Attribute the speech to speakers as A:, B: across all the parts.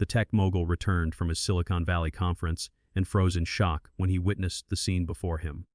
A: The tech mogul returned from his Silicon Valley conference and froze in shock when he witnessed the scene before him.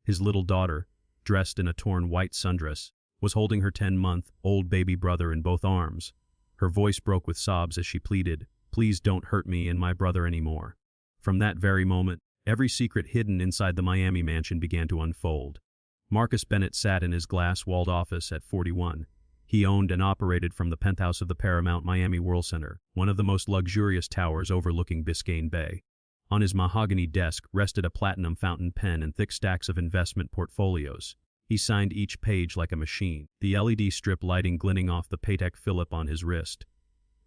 A: His little daughter, dressed in a torn white sundress, was holding her 10-month-old baby brother in both arms. Her voice broke with sobs as she pleaded, "Please don't hurt me and my brother anymore." From that very moment, every secret hidden inside the Miami mansion began to unfold. Marcus Bennett sat in his glass-walled office at 41. He owned and operated from the penthouse of the Paramount Miami World Center, one of the most luxurious towers overlooking Biscayne Bay. On his mahogany desk rested a platinum fountain pen and thick stacks of investment portfolios. He signed each page like a machine, the LED strip lighting glinting off the Patek Philippe on his wrist.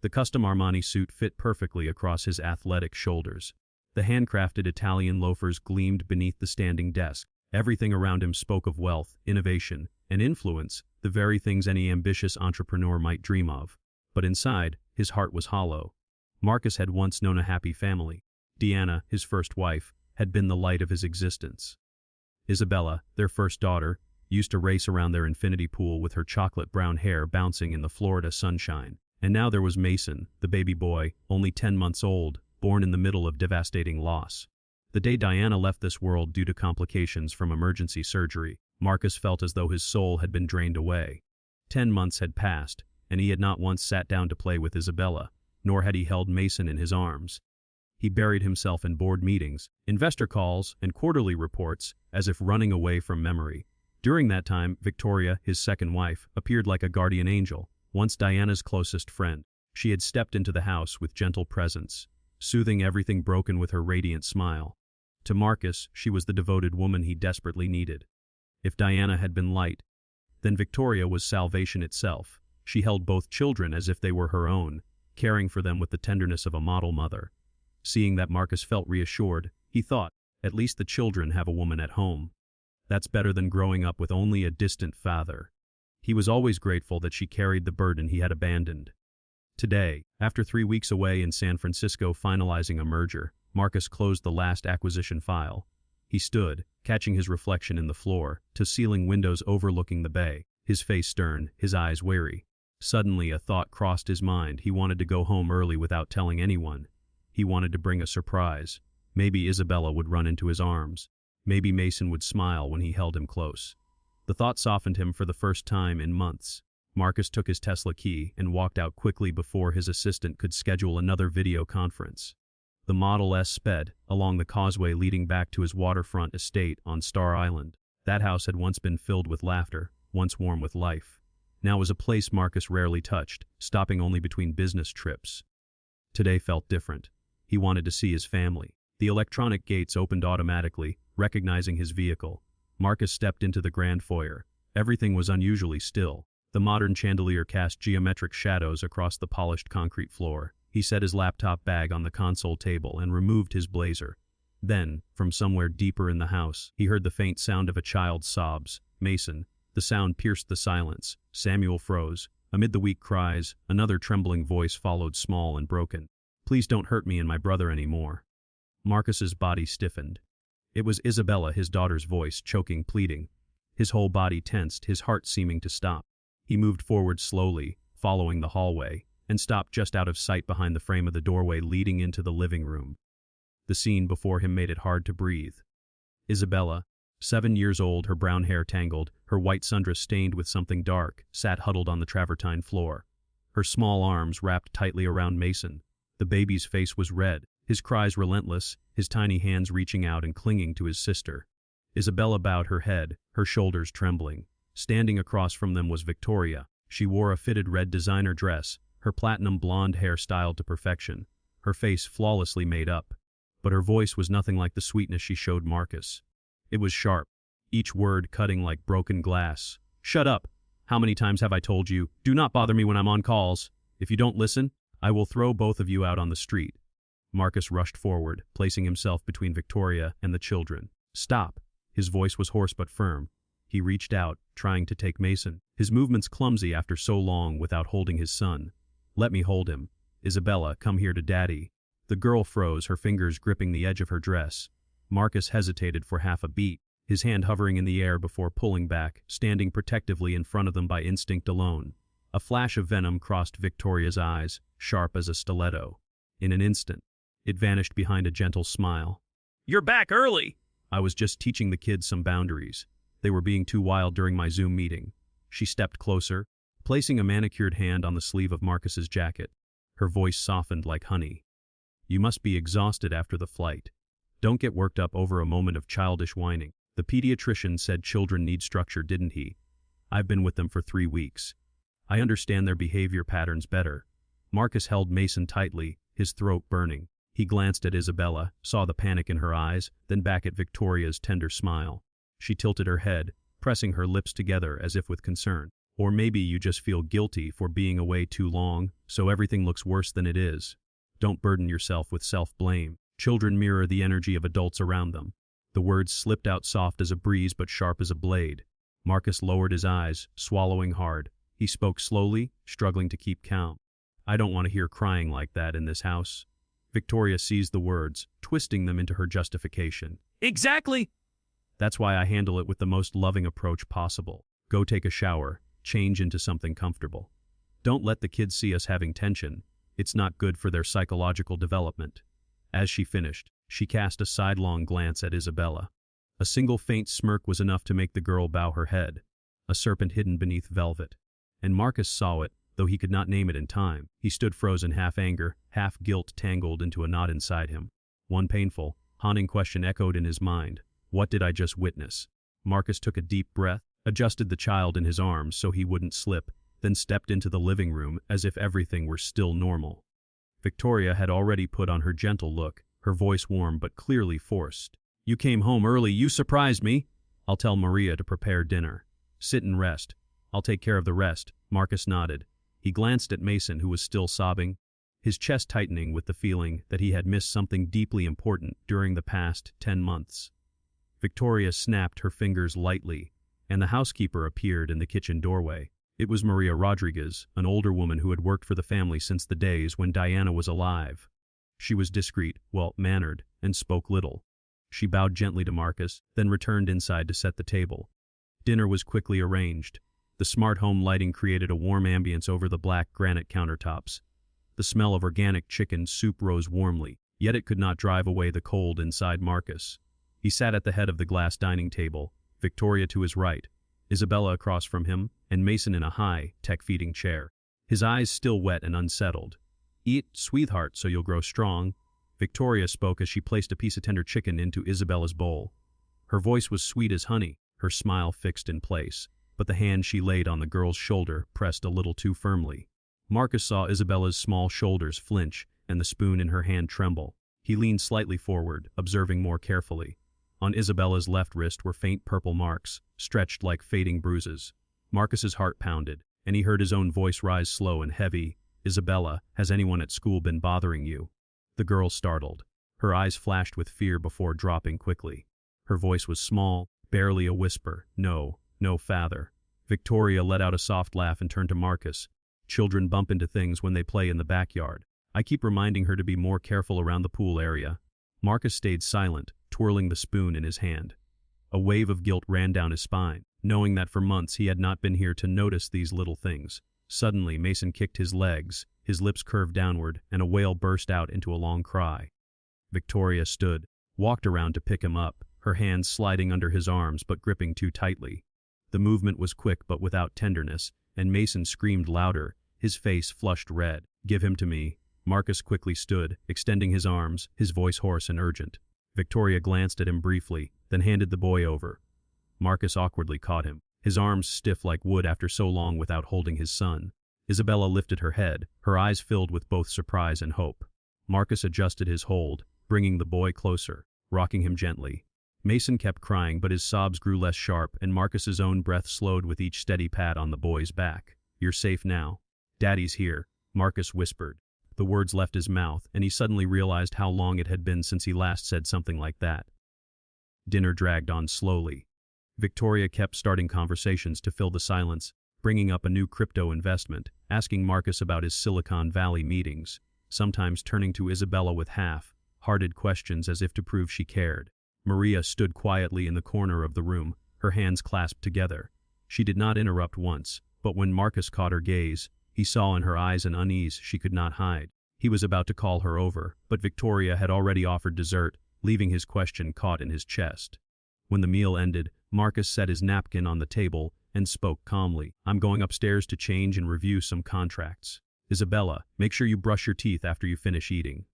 A: The custom Armani suit fit perfectly across his athletic shoulders. The handcrafted Italian loafers gleamed beneath the standing desk. Everything around him spoke of wealth, innovation, and influence, the very things any ambitious entrepreneur might dream of. But inside, his heart was hollow. Marcus had once known a happy family. Deanna, his first wife, had been the light of his existence. Isabella, their first daughter, used to race around their infinity pool with her chocolate-brown hair bouncing in the Florida sunshine. And now there was Mason, the baby boy, only 10 months old, born in the middle of devastating loss. The day Diana left this world due to complications from emergency surgery, Marcus felt as though his soul had been drained away. 10 months had passed, and he had not once sat down to play with Isabella, nor had he held Mason in his arms. He buried himself in board meetings, investor calls, and quarterly reports, as if running away from memory. During that time, Victoria, his second wife, appeared like a guardian angel, once Diana's closest friend. She had stepped into the house with gentle presence, soothing everything broken with her radiant smile. To Marcus, she was the devoted woman he desperately needed. If Diana had been light, then Victoria was salvation itself. She held both children as if they were her own, caring for them with the tenderness of a model mother. Seeing that, Marcus felt reassured. He thought, at least the children have a woman at home. That's better than growing up with only a distant father. He was always grateful that she carried the burden he had abandoned. Today, after 3 weeks away in San Francisco finalizing a merger, Marcus closed the last acquisition file. He stood, catching his reflection in the floor-to-ceiling windows overlooking the bay, his face stern, his eyes wary. Suddenly a thought crossed his mind. He wanted to go home early without telling anyone. He wanted to bring a surprise. Maybe Isabella would run into his arms. Maybe Mason would smile when he held him close. The thought softened him for the first time in months. Marcus took his Tesla key and walked out quickly before his assistant could schedule another video conference. The Model S sped along the causeway leading back to his waterfront estate on Star Island. That house had once been filled with laughter, once warm with life. Now was a place Marcus rarely touched, stopping only between business trips. Today felt different. He wanted to see his family. The electronic gates opened automatically, recognizing his vehicle. Marcus stepped into the grand foyer. Everything was unusually still. The modern chandelier cast geometric shadows across the polished concrete floor. He set his laptop bag on the console table and removed his blazer. Then, from somewhere deeper in the house, he heard the faint sound of a child's sobs. Mason. The sound pierced the silence. Samuel froze. Amid the weak cries, another trembling voice followed, small and broken. "Please don't hurt me and my brother anymore." Marcus's body stiffened. It was Isabella, his daughter's voice, choking, pleading. His whole body tensed, his heart seeming to stop. He moved forward slowly, following the hallway, and stopped just out of sight behind the frame of the doorway leading into the living room. The scene before him made it hard to breathe. Isabella, 7 years old, her brown hair tangled, her white sundress stained with something dark, sat huddled on the travertine floor. Her small arms wrapped tightly around Mason. The baby's face was red, his cries relentless, his tiny hands reaching out and clinging to his sister. Isabella bowed her head, her shoulders trembling. Standing across from them was Victoria. She wore a fitted red designer dress, her platinum blonde hair styled to perfection, her face flawlessly made up. But her voice was nothing like the sweetness she showed Marcus. It was sharp, each word cutting like broken glass. "Shut up! How many times have I told you? Do not bother me when I'm on calls. If you don't listen, I will throw both of you out on the street." Marcus rushed forward, placing himself between Victoria and the children. "Stop!" His voice was hoarse but firm. He reached out, trying to take Mason, his movements clumsy after so long without holding his son. "Let me hold him. Isabella, come here to Daddy." The girl froze, her fingers gripping the edge of her dress. Marcus hesitated for half a beat, his hand hovering in the air before pulling back, standing protectively in front of them by instinct alone. A flash of venom crossed Victoria's eyes, sharp as a stiletto. In an instant, it vanished behind a gentle smile. "You're back early!" "I was just teaching the kids some boundaries. They were being too wild during my Zoom meeting." She stepped closer, placing a manicured hand on the sleeve of Marcus's jacket. Her voice softened like honey. "You must be exhausted after the flight. Don't get worked up over a moment of childish whining. The pediatrician said children need structure, didn't he? I've been with them for 3 weeks. I understand their behavior patterns better." Marcus held Mason tightly, his throat burning. He glanced at Isabella, saw the panic in her eyes, then back at Victoria's tender smile. She tilted her head, pressing her lips together as if with concern. "Or maybe you just feel guilty for being away too long, so everything looks worse than it is. Don't burden yourself with self-blame. Children mirror the energy of adults around them." The words slipped out soft as a breeze but sharp as a blade. Marcus lowered his eyes, swallowing hard. He spoke slowly, struggling to keep calm. "I don't want to hear crying like that in this house." Victoria seized the words, twisting them into her justification. "Exactly! That's why I handle it with the most loving approach possible. Go take a shower, change into something comfortable. Don't let the kids see us having tension. It's not good for their psychological development." As she finished, she cast a sidelong glance at Isabella. A single faint smirk was enough to make the girl bow her head, a serpent hidden beneath velvet. And Marcus saw it, though he could not name it in time. He stood frozen, half anger, half guilt tangled into a knot inside him. One painful, haunting question echoed in his mind. What did I just witness? Marcus took a deep breath, adjusted the child in his arms so he wouldn't slip, then stepped into the living room as if everything were still normal. Victoria had already put on her gentle look, her voice warm but clearly forced. "You came home early, you surprised me. I'll tell Maria to prepare dinner. Sit and rest. I'll take care of the rest." Marcus nodded. He glanced at Mason, who was still sobbing, his chest tightening with the feeling that he had missed something deeply important during the past 10 months. Victoria snapped her fingers lightly, and the housekeeper appeared in the kitchen doorway. It was Maria Rodriguez, an older woman who had worked for the family since the days when Diana was alive. She was discreet, well-mannered, and spoke little. She bowed gently to Marcus, then returned inside to set the table. Dinner was quickly arranged. The smart home lighting created a warm ambience over the black granite countertops. The smell of organic chicken soup rose warmly, yet it could not drive away the cold inside Marcus. He sat at the head of the glass dining table, Victoria to his right, Isabella across from him, and Mason in a high, tech-feeding chair. His eyes still wet and unsettled. "Eat, sweetheart, so you'll grow strong." Victoria spoke as she placed a piece of tender chicken into Isabella's bowl. Her voice was sweet as honey, her smile fixed in place, but the hand she laid on the girl's shoulder pressed a little too firmly. Marcus saw Isabella's small shoulders flinch and the spoon in her hand tremble. He leaned slightly forward, observing more carefully. On Isabella's left wrist were faint purple marks, stretched like fading bruises. Marcus's heart pounded, and he heard his own voice rise slow and heavy. "Isabella, has anyone at school been bothering you?" The girl startled. Her eyes flashed with fear before dropping quickly. Her voice was small, barely a whisper. "No, no, father." Victoria let out a soft laugh and turned to Marcus. "Children bump into things when they play in the backyard. I keep reminding her to be more careful around the pool area." Marcus stayed silent, twirling the spoon in his hand. A wave of guilt ran down his spine, knowing that for months he had not been here to notice these little things. Suddenly, Mason kicked his legs, his lips curved downward, and a wail burst out into a long cry. Victoria stood, walked around to pick him up, her hands sliding under his arms but gripping too tightly. The movement was quick but without tenderness, and Mason screamed louder, his face flushed red. "Give him to me." Marcus quickly stood, extending his arms, his voice hoarse and urgent. Victoria glanced at him briefly, then handed the boy over. Marcus awkwardly caught him, his arms stiff like wood after so long without holding his son. Isabella lifted her head, her eyes filled with both surprise and hope. Marcus adjusted his hold, bringing the boy closer, rocking him gently. Mason kept crying, but his sobs grew less sharp, and Marcus's own breath slowed with each steady pat on the boy's back. "You're safe now. Daddy's here," Marcus whispered. The words left his mouth, and he suddenly realized how long it had been since he last said something like that. Dinner dragged on slowly. Victoria kept starting conversations to fill the silence, bringing up a new crypto investment, asking Marcus about his Silicon Valley meetings, sometimes turning to Isabella with half-hearted questions as if to prove she cared. Maria stood quietly in the corner of the room, her hands clasped together. She did not interrupt once, but when Marcus caught her gaze, he saw in her eyes an unease she could not hide. He was about to call her over, but Victoria had already offered dessert, leaving his question caught in his chest. When the meal ended, Marcus set his napkin on the table and spoke calmly. I'm going upstairs to change and review some contracts. Isabella, make sure you brush your teeth after you finish eating.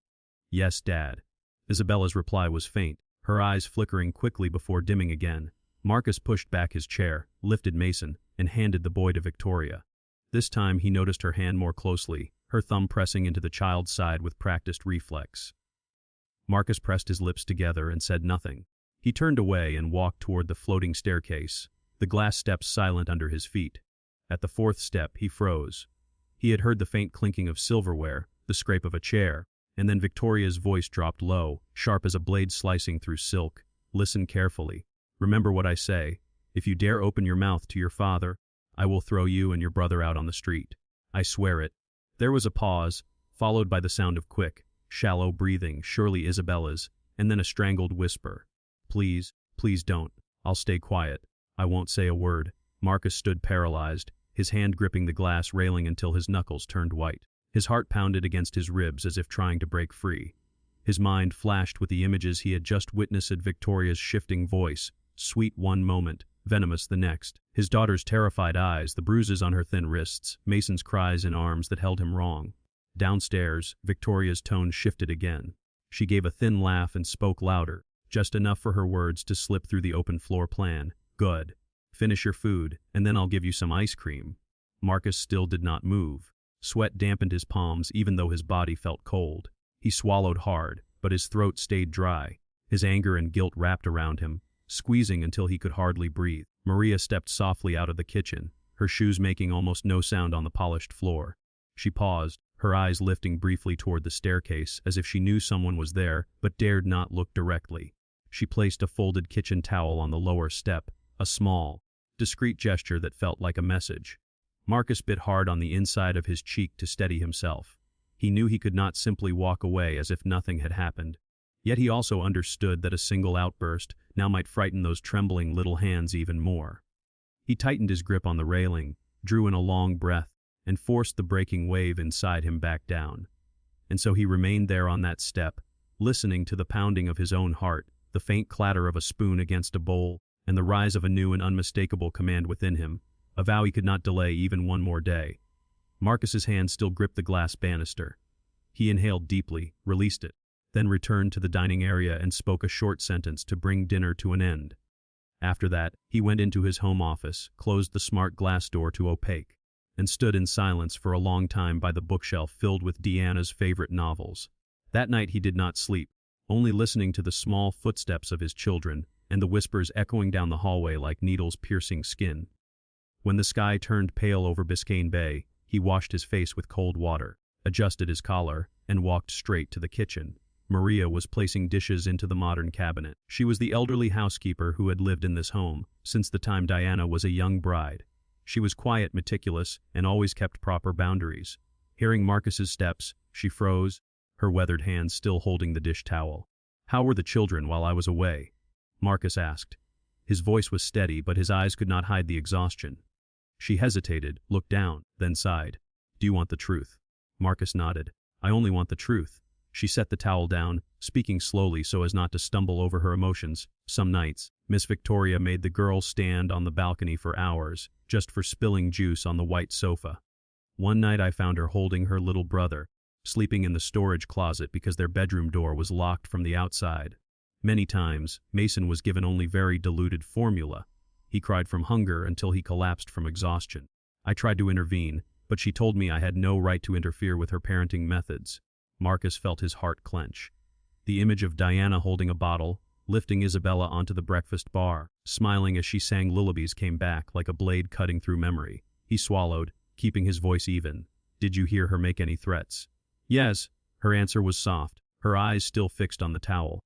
A: Yes, Dad. Isabella's reply was faint, her eyes flickering quickly before dimming again. Marcus pushed back his chair, lifted Mason, and handed the boy to Victoria. This time he noticed her hand more closely, her thumb pressing into the child's side with practiced reflex. Marcus pressed his lips together and said nothing. He turned away and walked toward the floating staircase, the glass steps silent under his feet. At the fourth step, he froze. He had heard the faint clinking of silverware, the scrape of a chair, and then Victoria's voice dropped low, sharp as a blade slicing through silk. Listen carefully. Remember what I say. If you dare open your mouth to your father, I will throw you and your brother out on the street. I swear it. There was a pause, followed by the sound of quick, shallow breathing, surely Isabella's, and then a strangled whisper. Please, please don't. I'll stay quiet. I won't say a word. Marcus stood paralyzed, his hand gripping the glass railing until his knuckles turned white. His heart pounded against his ribs as if trying to break free. His mind flashed with the images he had just witnessed at Victoria's shifting voice, sweet one moment, venomous the next. His daughter's terrified eyes, the bruises on her thin wrists, Mason's cries in arms that held him wrong. Downstairs, Victoria's tone shifted again. She gave a thin laugh and spoke louder, just enough for her words to slip through the open floor plan. Good. Finish your food, and then I'll give you some ice cream. Marcus still did not move. Sweat dampened his palms even though his body felt cold. He swallowed hard, but his throat stayed dry. His anger and guilt wrapped around him, squeezing until he could hardly breathe. Maria stepped softly out of the kitchen, her shoes making almost no sound on the polished floor. She paused, her eyes lifting briefly toward the staircase as if she knew someone was there but dared not look directly. She placed a folded kitchen towel on the lower step, a small, discreet gesture that felt like a message. Marcus bit hard on the inside of his cheek to steady himself. He knew he could not simply walk away as if nothing had happened. Yet he also understood that a single outburst now might frighten those trembling little hands even more. He tightened his grip on the railing, drew in a long breath, and forced the breaking wave inside him back down. And so he remained there on that step, listening to the pounding of his own heart, the faint clatter of a spoon against a bowl, and the rise of a new and unmistakable command within him, a vow he could not delay even one more day. Marcus's hand still gripped the glass banister. He inhaled deeply, released it, then returned to the dining area and spoke a short sentence to bring dinner to an end. After that, he went into his home office, closed the smart glass door to opaque, and stood in silence for a long time by the bookshelf filled with Deanna's favorite novels. That night he did not sleep, only listening to the small footsteps of his children and the whispers echoing down the hallway like needles piercing skin. When the sky turned pale over Biscayne Bay, he washed his face with cold water, adjusted his collar, and walked straight to the kitchen. Maria was placing dishes into the modern cabinet. She was the elderly housekeeper who had lived in this home since the time Diana was a young bride. She was quiet, meticulous, and always kept proper boundaries. Hearing Marcus's steps, she froze, her weathered hands still holding the dish towel. "How were the children while I was away?" Marcus asked. His voice was steady, but his eyes could not hide the exhaustion. She hesitated, looked down, then sighed. "Do you want the truth?" Marcus nodded. "I only want the truth." She set the towel down, speaking slowly so as not to stumble over her emotions. Some nights, Miss Victoria made the girls stand on the balcony for hours, just for spilling juice on the white sofa. One night I found her holding her little brother, sleeping in the storage closet because their bedroom door was locked from the outside. Many times, Mason was given only very diluted formula. He cried from hunger until he collapsed from exhaustion. I tried to intervene, but she told me I had no right to interfere with her parenting methods. Marcus felt his heart clench. The image of Diana holding a bottle, lifting Isabella onto the breakfast bar, smiling as she sang lullabies came back like a blade cutting through memory. He swallowed, keeping his voice even. "Did you hear her make any threats?" "Yes." Her answer was soft, her eyes still fixed on the towel.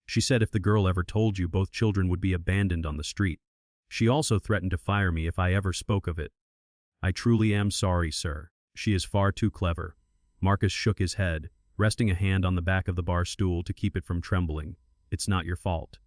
A: "She said if the girl ever told you both children would be abandoned on the street. She also threatened to fire me if I ever spoke of it." "I truly am sorry, sir. She is far too clever." Marcus shook his head, resting a hand on the back of the bar stool to keep it from trembling. "It's not your fault.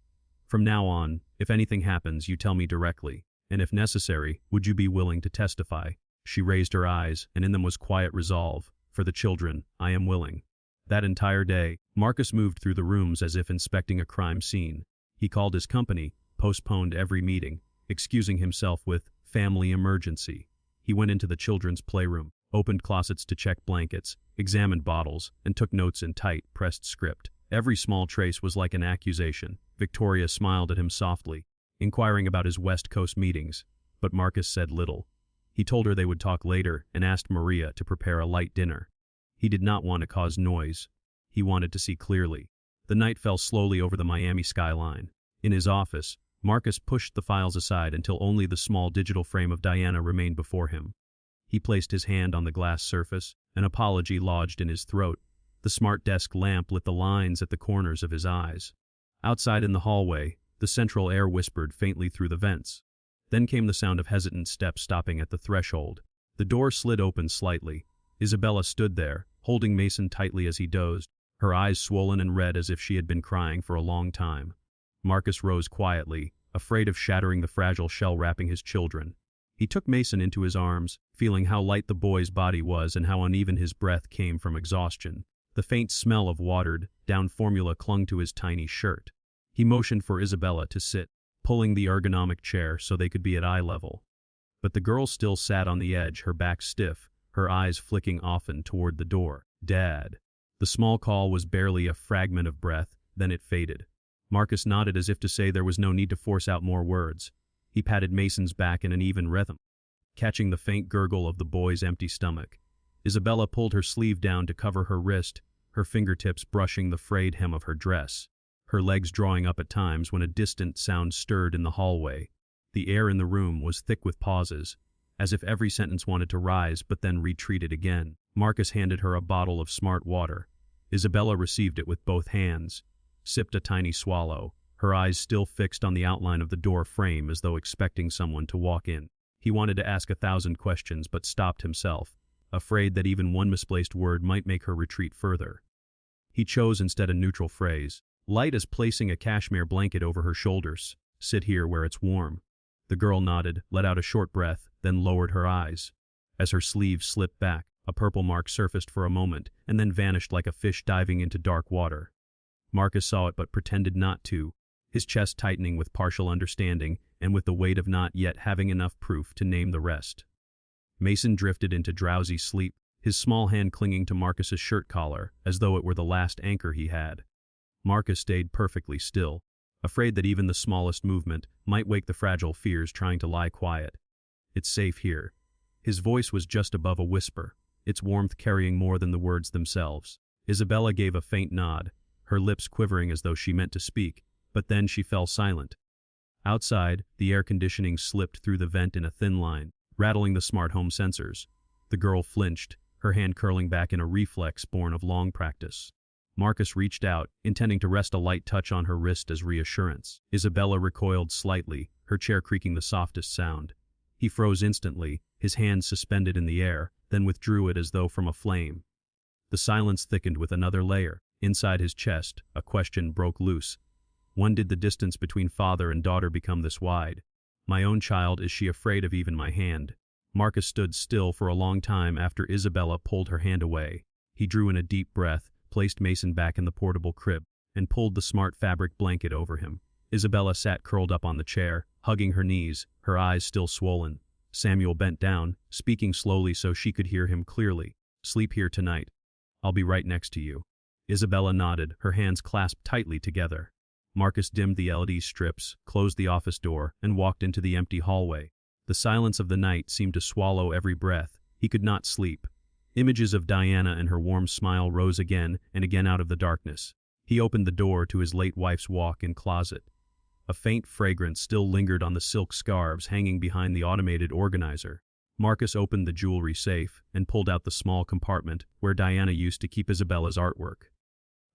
A: From now on, if anything happens, you tell me directly, and if necessary, would you be willing to testify?" She raised her eyes, and in them was quiet resolve, For the children, I am willing. That entire day, Marcus moved through the rooms as if inspecting a crime scene. He called his company, postponed every meeting, excusing himself with family emergency. He went into the children's playroom, opened closets to check blankets, examined bottles, and took notes in tight, pressed script. Every small trace was like an accusation. Victoria smiled at him softly, inquiring about his West Coast meetings, but Marcus said little. He told her they would talk later and asked Maria to prepare a light dinner. He did not want to cause noise. He wanted to see clearly. The night fell slowly over the Miami skyline. In his office, Marcus pushed the files aside until only the small digital frame of Diana remained before him. He placed his hand on the glass surface, an apology lodged in his throat. The smart desk lamp lit the lines at the corners of his eyes. Outside in the hallway, the central air whispered faintly through the vents. Then came the sound of hesitant steps stopping at the threshold. The door slid open slightly. Isabella stood there, holding Mason tightly as he dozed, her eyes swollen and red as if she had been crying for a long time. Marcus rose quietly, afraid of shattering the fragile shell wrapping his children. He took Mason into his arms, feeling how light the boy's body was and how uneven his breath came from exhaustion. The faint smell of watered down formula clung to his tiny shirt. He motioned for Isabella to sit, pulling the ergonomic chair so they could be at eye level. But the girl still sat on the edge, her back stiff, her eyes flicking often toward the door. "Dad." The small call was barely a fragment of breath, then it faded. Marcus nodded as if to say there was no need to force out more words. He patted Mason's back in an even rhythm, catching the faint gurgle of the boy's empty stomach. Isabella pulled her sleeve down to cover her wrist, her fingertips brushing the frayed hem of her dress, her legs drawing up at times when a distant sound stirred in the hallway. The air in the room was thick with pauses, as if every sentence wanted to rise but then retreated again. Marcus handed her a bottle of smart water. Isabella received it with both hands, sipped a tiny swallow, her eyes still fixed on the outline of the door frame as though expecting someone to walk in. He wanted to ask 1,000 questions but stopped himself, afraid that even one misplaced word might make her retreat further. He chose instead a neutral phrase, light as placing a cashmere blanket over her shoulders. "Sit here where it's warm." The girl nodded, let out a short breath, then lowered her eyes. As her sleeve slipped back, a purple mark surfaced for a moment and then vanished like a fish diving into dark water. Marcus saw it but pretended not to, his chest tightening with partial understanding and with the weight of not yet having enough proof to name the rest. Mason drifted into drowsy sleep, his small hand clinging to Marcus's shirt collar as though it were the last anchor he had. Marcus stayed perfectly still, afraid that even the smallest movement might wake the fragile fears trying to lie quiet. "It's safe here." His voice was just above a whisper, its warmth carrying more than the words themselves. Isabella gave a faint nod, her lips quivering as though she meant to speak, but then she fell silent. Outside, the air conditioning slipped through the vent in a thin line, rattling the smart home sensors. The girl flinched, her hand curling back in a reflex born of long practice. Marcus reached out, intending to rest a light touch on her wrist as reassurance. Isabella recoiled slightly, her chair creaking the softest sound. He froze instantly, his hand suspended in the air, then withdrew it as though from a flame. The silence thickened with another layer. Inside his chest, a question broke loose. When did the distance between father and daughter become this wide? My own child, is she afraid of even my hand? Marcus stood still for a long time after Isabella pulled her hand away. He drew in a deep breath, placed Mason back in the portable crib, and pulled the smart fabric blanket over him. Isabella sat curled up on the chair, hugging her knees, her eyes still swollen. Samuel bent down, speaking slowly so she could hear him clearly. "Sleep here tonight. I'll be right next to you." Isabella nodded, her hands clasped tightly together. Marcus dimmed the LED strips, closed the office door, and walked into the empty hallway. The silence of the night seemed to swallow every breath. He could not sleep. Images of Diana and her warm smile rose again and again out of the darkness. He opened the door to his late wife's walk-in closet. A faint fragrance still lingered on the silk scarves hanging behind the automated organizer. Marcus opened the jewelry safe and pulled out the small compartment where Diana used to keep Isabella's artwork.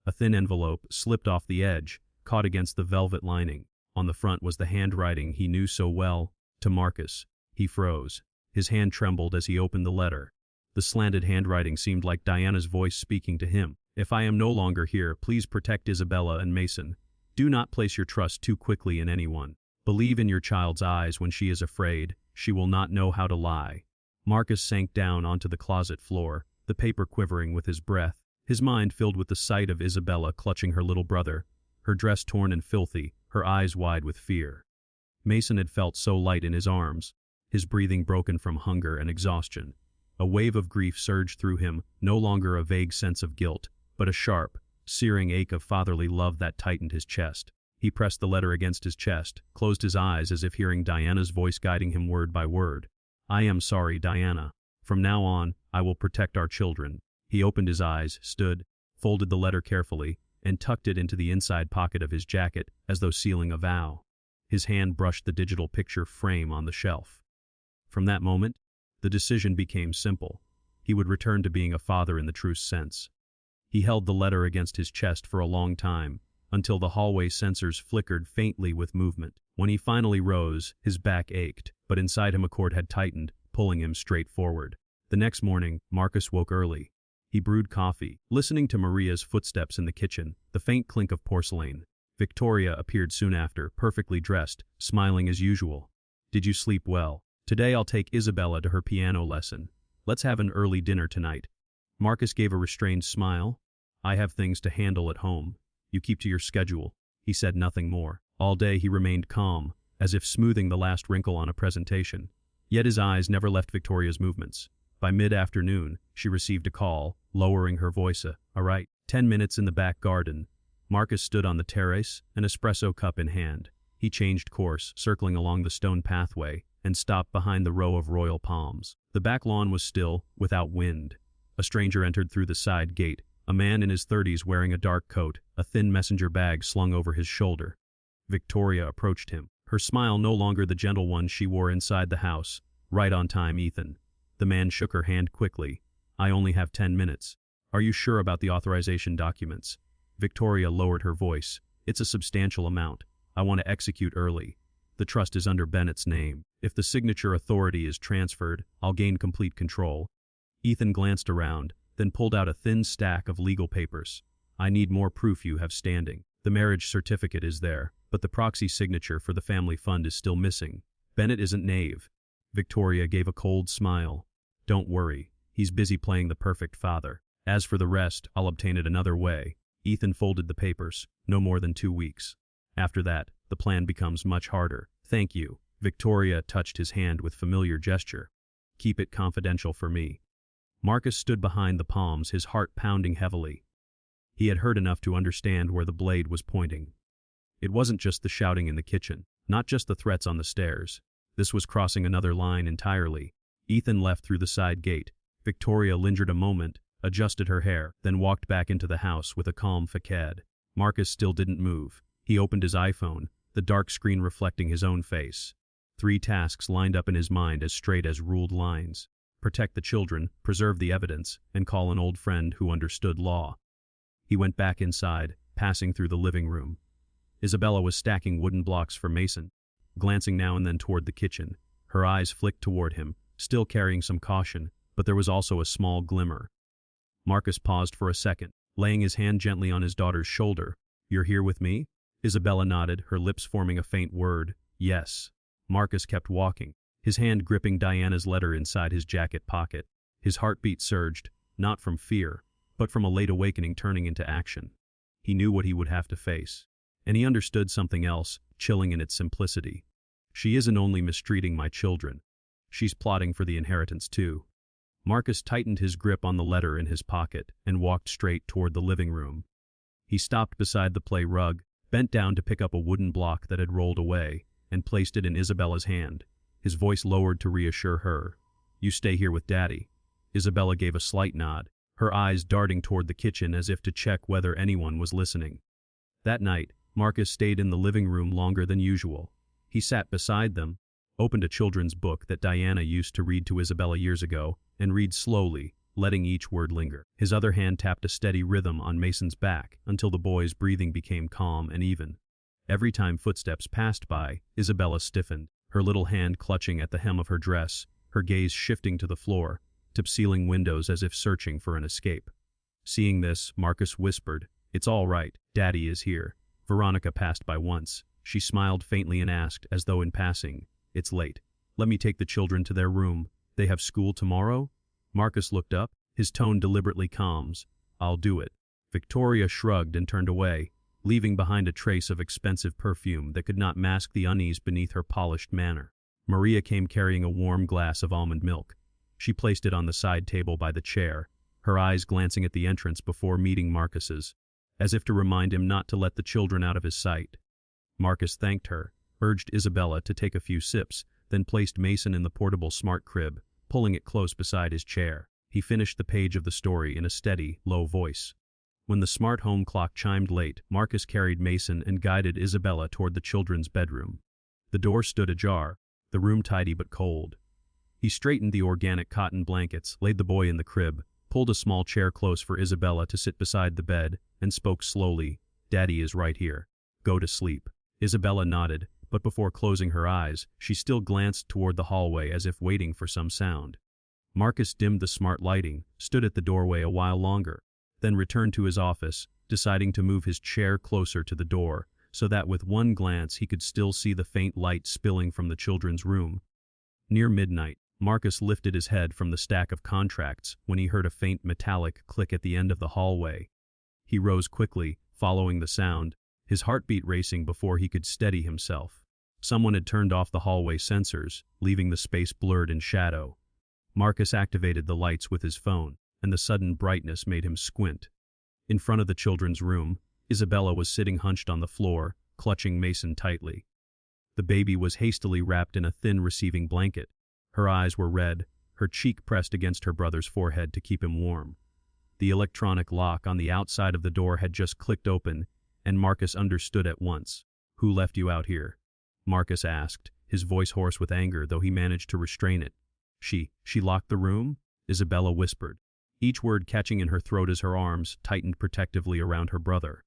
A: A thin envelope slipped off the edge, caught against the velvet lining. On the front was the handwriting he knew so well. To Marcus. He froze. His hand trembled as he opened the letter. The slanted handwriting seemed like Diana's voice speaking to him. "If I am no longer here, please protect Isabella and Mason. Do not place your trust too quickly in anyone. Believe in your child's eyes when she is afraid. She will not know how to lie." Marcus sank down onto the closet floor, the paper quivering with his breath, his mind filled with the sight of Isabella clutching her little brother, her dress torn and filthy, her eyes wide with fear. Mason had felt so light in his arms, his breathing broken from hunger and exhaustion. A wave of grief surged through him, no longer a vague sense of guilt, but a sharp, searing ache of fatherly love that tightened his chest. He pressed the letter against his chest, closed his eyes as if hearing Diana's voice guiding him word by word. "I am sorry, Diana. From now on, I will protect our children." He opened his eyes, stood, folded the letter carefully, and tucked it into the inside pocket of his jacket as though sealing a vow. His hand brushed the digital picture frame on the shelf. From that moment, the decision became simple. He would return to being a father in the true sense. He held the letter against his chest for a long time, until the hallway sensors flickered faintly with movement. When he finally rose, his back ached, but inside him a cord had tightened, pulling him straight forward. The next morning, Marcus woke early. He brewed coffee, listening to Maria's footsteps in the kitchen, the faint clink of porcelain. Victoria appeared soon after, perfectly dressed, smiling as usual. "Did you sleep well? Today I'll take Isabella to her piano lesson. Let's have an early dinner tonight." Marcus gave a restrained smile. "I have things to handle at home. You keep to your schedule." He said nothing more. All day he remained calm, as if smoothing the last wrinkle on a presentation. Yet his eyes never left Victoria's movements. By mid-afternoon, she received a call, lowering her voice. "All right." 10 minutes in the back garden. Marcus stood on the terrace, an espresso cup in hand. He changed course, circling along the stone pathway, and stopped behind the row of royal palms. The back lawn was still, without wind. A stranger entered through the side gate, a man in his 30s wearing a dark coat, a thin messenger bag slung over his shoulder. Victoria approached him, her smile no longer the gentle one she wore inside the house. "Right on time, Ethan." The man shook her hand quickly. "I only have 10 minutes. Are you sure about the authorization documents?" Victoria lowered her voice. "It's a substantial amount. I want to execute early. The trust is under Bennett's name. If the signature authority is transferred, I'll gain complete control." Ethan glanced around, then pulled out a thin stack of legal papers. "I need more proof you have standing. The marriage certificate is there, but the proxy signature for the family fund is still missing. Bennett isn't naive." Victoria gave a cold smile. "Don't worry, he's busy playing the perfect father. As for the rest, I'll obtain it another way." Ethan folded the papers. "No more than 2 weeks. After that, the plan becomes much harder." "Thank you." Victoria touched his hand with familiar gesture. "Keep it confidential for me." Marcus stood behind the palms, his heart pounding heavily. He had heard enough to understand where the blade was pointing. It wasn't just the shouting in the kitchen, not just the threats on the stairs. This was crossing another line entirely. Ethan left through the side gate. Victoria lingered a moment, adjusted her hair, then walked back into the house with a calm facade. Marcus still didn't move. He opened his iPhone, the dark screen reflecting his own face. 3 tasks lined up in his mind as straight as ruled lines. Protect the children, preserve the evidence, and call an old friend who understood law. He went back inside, passing through the living room. Isabella was stacking wooden blocks for Mason, glancing now and then toward the kitchen. Her eyes flicked toward him, still carrying some caution, but there was also a small glimmer. Marcus paused for a second, laying his hand gently on his daughter's shoulder. "You're here with me?" Isabella nodded, her lips forming a faint word. "Yes." Marcus kept walking, his hand gripping Diana's letter inside his jacket pocket. His heartbeat surged, not from fear, but from a late awakening turning into action. He knew what he would have to face. And he understood something else, chilling in its simplicity. She isn't only mistreating my children. She's plotting for the inheritance too. Marcus tightened his grip on the letter in his pocket and walked straight toward the living room. He stopped beside the play rug, bent down to pick up a wooden block that had rolled away, and placed it in Isabella's hand. His voice lowered to reassure her. "You stay here with Daddy." Isabella gave a slight nod, her eyes darting toward the kitchen as if to check whether anyone was listening. That night, Marcus stayed in the living room longer than usual. He sat beside them, opened a children's book that Diana used to read to Isabella years ago, and read slowly, letting each word linger. His other hand tapped a steady rhythm on Mason's back until the boy's breathing became calm and even. Every time footsteps passed by, Isabella stiffened, her little hand clutching at the hem of her dress, her gaze shifting to the floor, to ceiling windows as if searching for an escape. Seeing this, Marcus whispered, "It's all right, Daddy is here." Veronica passed by once. She smiled faintly and asked, as though in passing, "It's late. Let me take the children to their room. They have school tomorrow?" Marcus looked up, his tone deliberately calm. "I'll do it." Victoria shrugged and turned away, leaving behind a trace of expensive perfume that could not mask the unease beneath her polished manner. Maria came carrying a warm glass of almond milk. She placed it on the side table by the chair, her eyes glancing at the entrance before meeting Marcus's, as if to remind him not to let the children out of his sight. Marcus thanked her, urged Isabella to take a few sips, then placed Mason in the portable smart crib, pulling it close beside his chair. He finished the page of the story in a steady, low voice. When the smart home clock chimed late, Marcus carried Mason and guided Isabella toward the children's bedroom. The door stood ajar, the room tidy but cold. He straightened the organic cotton blankets, laid the boy in the crib, pulled a small chair close for Isabella to sit beside the bed, and spoke slowly. "Daddy is right here. Go to sleep." Isabella nodded, but before closing her eyes, she still glanced toward the hallway as if waiting for some sound. Marcus dimmed the smart lighting, stood at the doorway a while longer, then returned to his office, deciding to move his chair closer to the door, so that with one glance he could still see the faint light spilling from the children's room. Near midnight, Marcus lifted his head from the stack of contracts when he heard a faint metallic click at the end of the hallway. He rose quickly, following the sound, his heartbeat racing before he could steady himself. Someone had turned off the hallway sensors, leaving the space blurred in shadow. Marcus activated the lights with his phone, and the sudden brightness made him squint. In front of the children's room, Isabella was sitting hunched on the floor, clutching Mason tightly. The baby was hastily wrapped in a thin receiving blanket. Her eyes were red, her cheek pressed against her brother's forehead to keep him warm. The electronic lock on the outside of the door had just clicked open, and Marcus understood at once. "Who left you out here?" Marcus asked, his voice hoarse with anger, though he managed to restrain it. She locked the room?" Isabella whispered, each word catching in her throat as her arms tightened protectively around her brother.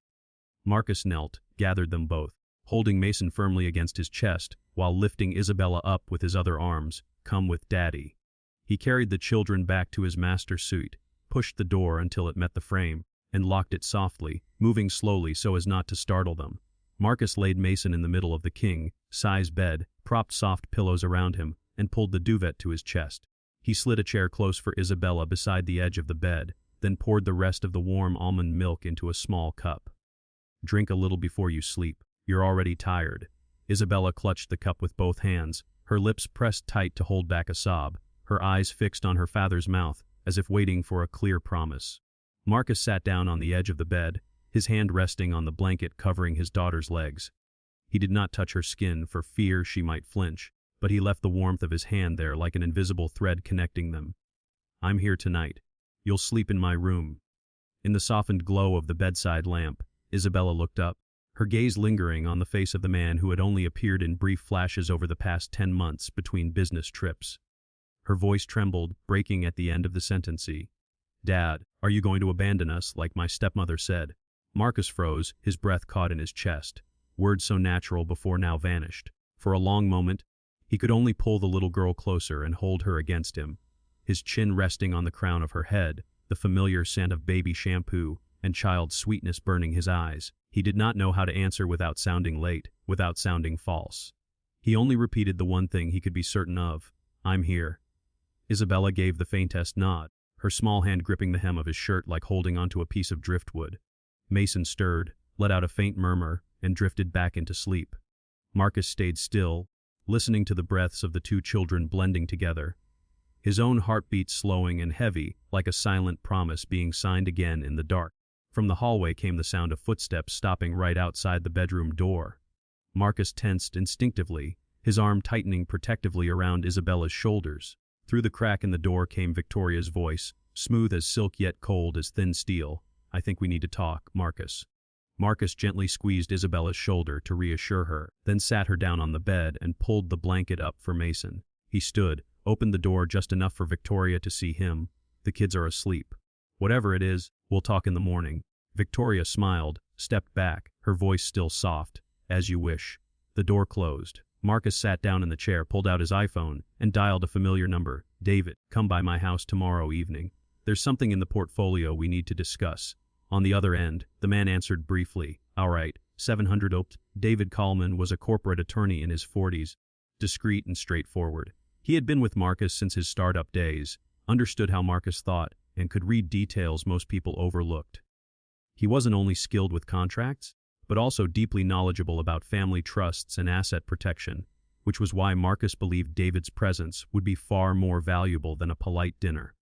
A: Marcus knelt, gathered them both, holding Mason firmly against his chest, while lifting Isabella up with his other arms. "Come with Daddy." He carried the children back to his master suite, pushed the door until it met the frame, and locked it softly, moving slowly so as not to startle them. Marcus laid Mason in the middle of the king-size bed, propped soft pillows around him, and pulled the duvet to his chest. He slid a chair close for Isabella beside the edge of the bed, then poured the rest of the warm almond milk into a small cup. "Drink a little before you sleep. You're already tired." Isabella clutched the cup with both hands, her lips pressed tight to hold back a sob, her eyes fixed on her father's mouth, as if waiting for a clear promise. Marcus sat down on the edge of the bed, his hand resting on the blanket covering his daughter's legs. He did not touch her skin for fear she might flinch, but he left the warmth of his hand there like an invisible thread connecting them. "I'm here tonight. You'll sleep in my room." In the softened glow of the bedside lamp, Isabella looked up, her gaze lingering on the face of the man who had only appeared in brief flashes over the past 10 months between business trips. Her voice trembled, breaking at the end of the sentence. "Dad, are you going to abandon us like my stepmother said?" Marcus froze, his breath caught in his chest. Words so natural before now vanished. For a long moment, he could only pull the little girl closer and hold her against him, his chin resting on the crown of her head, the familiar scent of baby shampoo and child sweetness burning his eyes. He did not know how to answer without sounding late, without sounding false. He only repeated the one thing he could be certain of: "I'm here." Isabella gave the faintest nod, her small hand gripping the hem of his shirt like holding onto a piece of driftwood. Mason stirred, let out a faint murmur, and drifted back into sleep. Marcus stayed still, listening to the breaths of the two children blending together, his own heartbeat slowing and heavy, like a silent promise being signed again in the dark. From the hallway came the sound of footsteps stopping right outside the bedroom door. Marcus tensed instinctively, his arm tightening protectively around Isabella's shoulders. Through the crack in the door came Victoria's voice, smooth as silk yet cold as thin steel. "I think we need to talk, Marcus." Marcus gently squeezed Isabella's shoulder to reassure her, then sat her down on the bed and pulled the blanket up for Mason. He stood, opened the door just enough for Victoria to see him. "The kids are asleep. Whatever it is, we'll talk in the morning." Victoria smiled, stepped back, her voice still soft. "As you wish." The door closed. Marcus sat down in the chair, pulled out his iPhone, and dialed a familiar number. "David, come by my house tomorrow evening. There's something in the portfolio we need to discuss." On the other end, the man answered briefly, "All right, 700 opt." David Kallman was a corporate attorney in his 40s, discreet and straightforward. He had been with Marcus since his startup days, understood how Marcus thought, and could read details most people overlooked. He wasn't only skilled with contracts, but also deeply knowledgeable about family trusts and asset protection, which was why Marcus believed David's presence would be far more valuable than a polite dinner.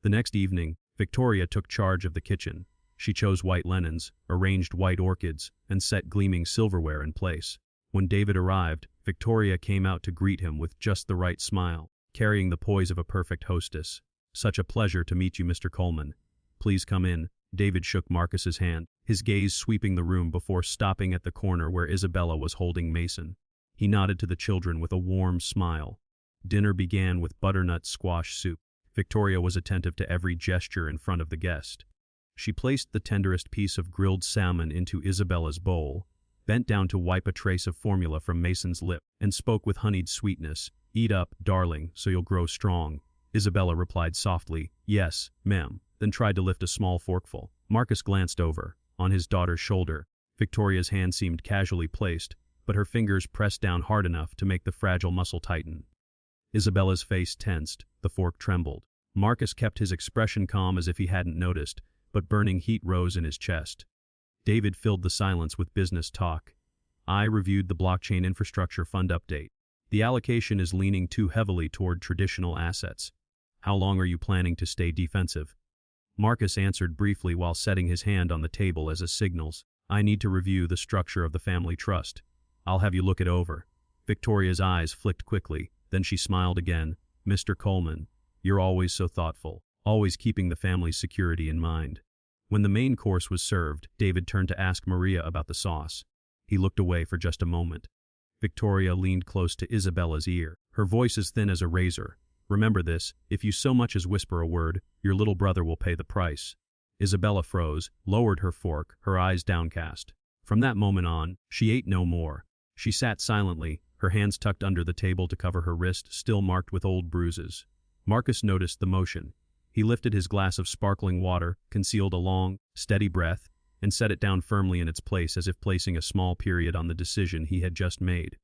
A: The next evening, Victoria took charge of the kitchen. She chose white linens, arranged white orchids, and set gleaming silverware in place. When David arrived, Victoria came out to greet him with just the right smile, carrying the poise of a perfect hostess. "Such a pleasure to meet you, Mr. Coleman. Please come in." David shook Marcus's hand, his gaze sweeping the room before stopping at the corner where Isabella was holding Mason. He nodded to the children with a warm smile. Dinner began with butternut squash soup. Victoria was attentive to every gesture in front of the guest. She placed the tenderest piece of grilled salmon into Isabella's bowl, bent down to wipe a trace of formula from Mason's lip, and spoke with honeyed sweetness. "Eat up, darling, so you'll grow strong." Isabella replied softly, "Yes, ma'am," then tried to lift a small forkful. Marcus glanced over. On his daughter's shoulder, Victoria's hand seemed casually placed, but her fingers pressed down hard enough to make the fragile muscle tighten. Isabella's face tensed, the fork trembled. Marcus kept his expression calm as if he hadn't noticed, but burning heat rose in his chest. David filled the silence with business talk. "I reviewed the blockchain infrastructure fund update. The allocation is leaning too heavily toward traditional assets. How long are you planning to stay defensive?" Marcus answered briefly while setting his hand on the table as a signals. "I need to review the structure of the family trust. I'll have you look it over." Victoria's eyes flicked quickly, then she smiled again. "Mr. Coleman, you're always so thoughtful, always keeping the family's security in mind." When the main course was served, David turned to ask Maria about the sauce. He looked away for just a moment. Victoria leaned close to Isabella's ear, her voice as thin as a razor. "Remember this, if you so much as whisper a word, your little brother will pay the price." Isabella froze, lowered her fork, her eyes downcast. From that moment on, she ate no more. She sat silently, her hands tucked under the table to cover her wrist, still marked with old bruises. Marcus noticed the motion. He lifted his glass of sparkling water, concealed a long, steady breath, and set it down firmly in its place as if placing a small period on the decision he had just made.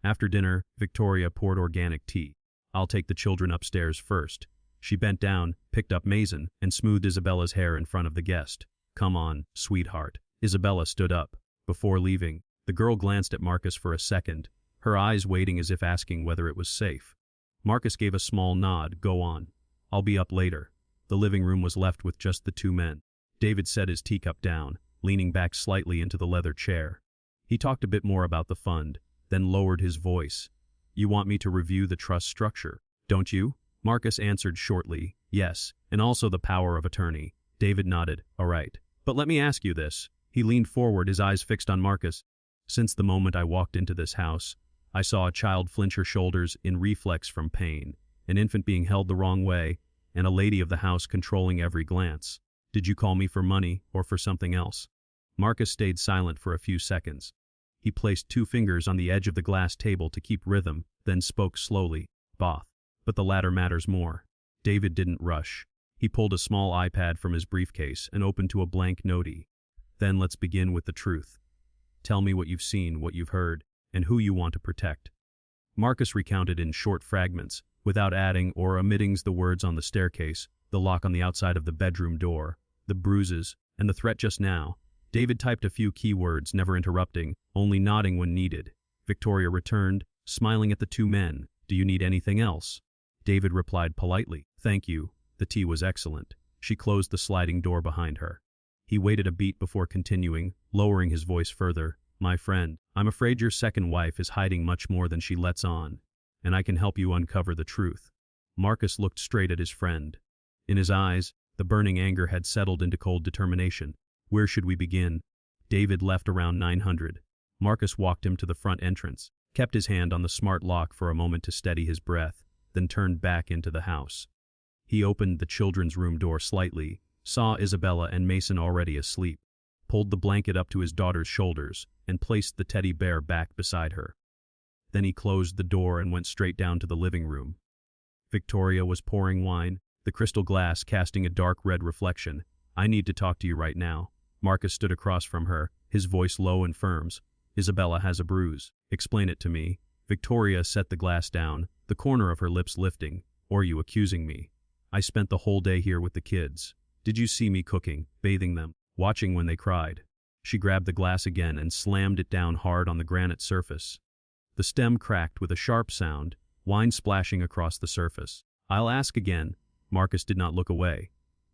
A: After dinner, Victoria poured organic tea. "I'll take the children upstairs first." She bent down, picked up Mason, and smoothed Isabella's hair in front of the guest. "Come on, sweetheart." Isabella stood up. Before leaving, the girl glanced at Marcus for a second, her eyes waiting as if asking whether it was safe. Marcus gave a small nod. "Go on. I'll be up later." The living room was left with just the two men. David set his teacup down, leaning back slightly into the leather chair. He talked a bit more about the fund, then lowered his voice. "You want me to review the trust structure, don't you?" Marcus answered shortly, "Yes, and also the power of attorney." David nodded. "All right. But let me ask you this." He leaned forward, his eyes fixed on Marcus. "Since the moment I walked into this house, I saw a child flinch her shoulders in reflex from pain, an infant being held the wrong way, and a lady of the house controlling every glance. Did you call me for money or for something else?" Marcus stayed silent for a few seconds. He placed 2 fingers on the edge of the glass table to keep rhythm, then spoke slowly. "Both. But the latter matters more." David didn't rush. He pulled a small iPad from his briefcase and opened to a blank notey. "Then let's begin with the truth. Tell me what you've seen, what you've heard, and who you want to protect." Marcus recounted in short fragments, without adding or omitting the words on the staircase, the lock on the outside of the bedroom door, the bruises, and the threat just now. David typed a few keywords, never interrupting, only nodding when needed. Victoria returned, smiling at the 2 men. "Do you need anything else?" David replied politely, "Thank you. The tea was excellent." She closed the sliding door behind her. He waited a beat before continuing, lowering his voice further. "My friend, I'm afraid your second wife is hiding much more than she lets on, and I can help you uncover the truth." Marcus looked straight at his friend. In his eyes, the burning anger had settled into cold determination. "Where should we begin?" David left around 900. Marcus walked him to the front entrance, kept his hand on the smart lock for a moment to steady his breath, then turned back into the house. He opened the children's room door slightly, saw Isabella and Mason already asleep, pulled the blanket up to his daughter's shoulders, and placed the teddy bear back beside her. Then he closed the door and went straight down to the living room. Victoria was pouring wine, the crystal glass casting a dark red reflection. "I need to talk to you right now." Marcus stood across from her, his voice low and firm. "Isabella has a bruise. Explain it to me." Victoria set the glass down, the corner of her lips lifting. "Or you accusing me?" I spent the whole day here with the kids. Did you see me cooking, bathing them, watching when they cried? She grabbed the glass again and slammed it down hard on the granite surface. The stem cracked with a sharp sound, wine splashing across the surface. I'll ask again. Marcus did not look away.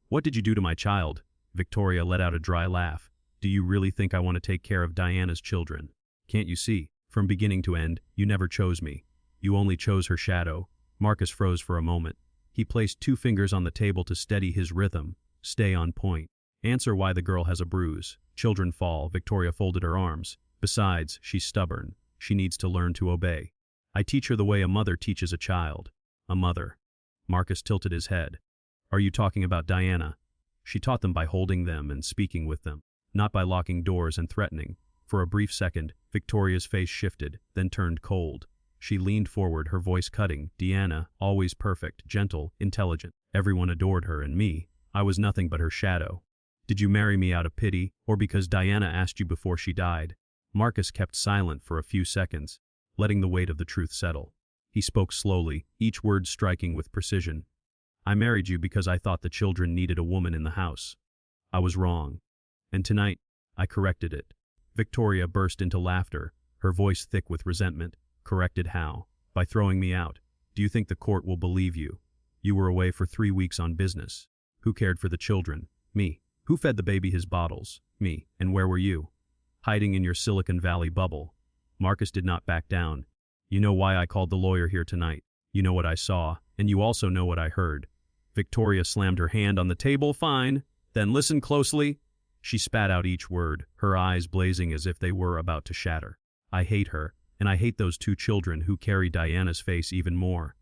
A: What did you do to my child? Victoria let out a dry laugh. Do you really think I want to take care of Diana's children? Can't you see? From beginning to end, you never chose me. You only chose her shadow. Marcus froze for a moment. He placed 2 fingers on the table to steady his rhythm. Stay on point. Answer why the girl has a bruise. Children fall. Victoria folded her arms. Besides, she's stubborn. She needs to learn to obey. I teach her the way a mother teaches a child. A mother. Marcus tilted his head. Are you talking about Diana? She taught them by holding them and speaking with them, not by locking doors and threatening. For a brief second, Victoria's face shifted, then turned cold. She leaned forward, her voice cutting. Diana, always perfect, gentle, intelligent. Everyone adored her, and me, I was nothing but her shadow. Did you marry me out of pity, or because Diana asked you before she died? Marcus kept silent for a few seconds, letting the weight of the truth settle. He spoke slowly, each word striking with precision. I married you because I thought the children needed a woman in the house. I was wrong. And tonight, I corrected it. Victoria burst into laughter, her voice thick with resentment. Corrected how? By throwing me out. Do you think the court will believe you? You were away for 3 weeks on business. Who cared for the children? Me. Who fed the baby his bottles? Me. And where were you? Hiding in your Silicon Valley bubble. Marcus did not back down. You know why I called the lawyer here tonight. You know what I saw, and you also know what I heard. Victoria slammed her hand on the table. Fine. Then listen closely. She spat out each word, her eyes blazing as if they were about to shatter. I hate her, and I hate those 2 children who carry Diana's face even more.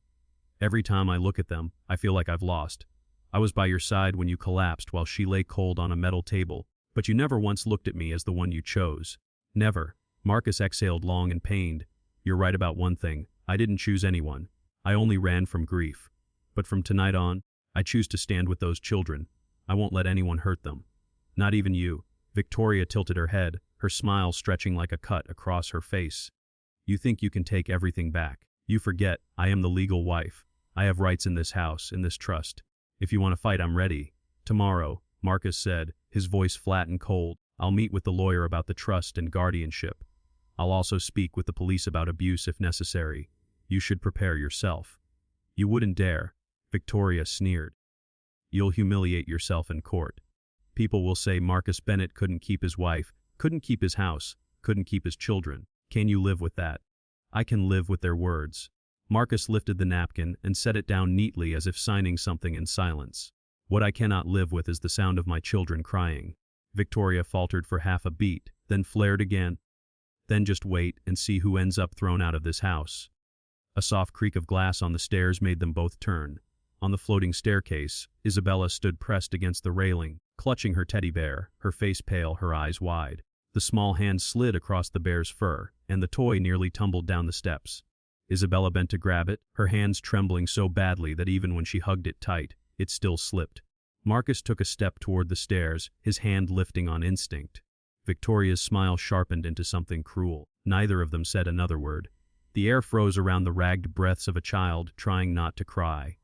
A: Every time I look at them, I feel like I've lost. I was by your side when you collapsed while she lay cold on a metal table, but you never once looked at me as the one you chose. Never. Marcus exhaled long and pained. You're right about one thing. I didn't choose anyone. I only ran from grief. But from tonight on, I choose to stand with those children. I won't let anyone hurt them. Not even you. Victoria tilted her head, her smile stretching like a cut across her face. You think you can take everything back. You forget, I am the legal wife. I have rights in this house, in this trust. If you want to fight, I'm ready. Tomorrow, Marcus said, his voice flat and cold, I'll meet with the lawyer about the trust and guardianship. I'll also speak with the police about abuse if necessary. You should prepare yourself. You wouldn't dare. Victoria sneered. You'll humiliate yourself in court. People will say Marcus Bennett couldn't keep his wife, couldn't keep his house, couldn't keep his children. Can you live with that? I can live with their words. Marcus lifted the napkin and set it down neatly as if signing something in silence. What I cannot live with is the sound of my children crying. Victoria faltered for half a beat, then flared again. Then just wait and see who ends up thrown out of this house. A soft creak of glass on the stairs made them both turn. On the floating staircase, Isabella stood pressed against the railing, clutching her teddy bear, her face pale, her eyes wide. The small hand slid across the bear's fur, and the toy nearly tumbled down the steps. Isabella bent to grab it, her hands trembling so badly that even when she hugged it tight, it still slipped. Marcus took a step toward the stairs, his hand lifting on instinct. Victoria's smile sharpened into something cruel. Neither of them said another word. The air froze around the ragged breaths of a child trying not to cry.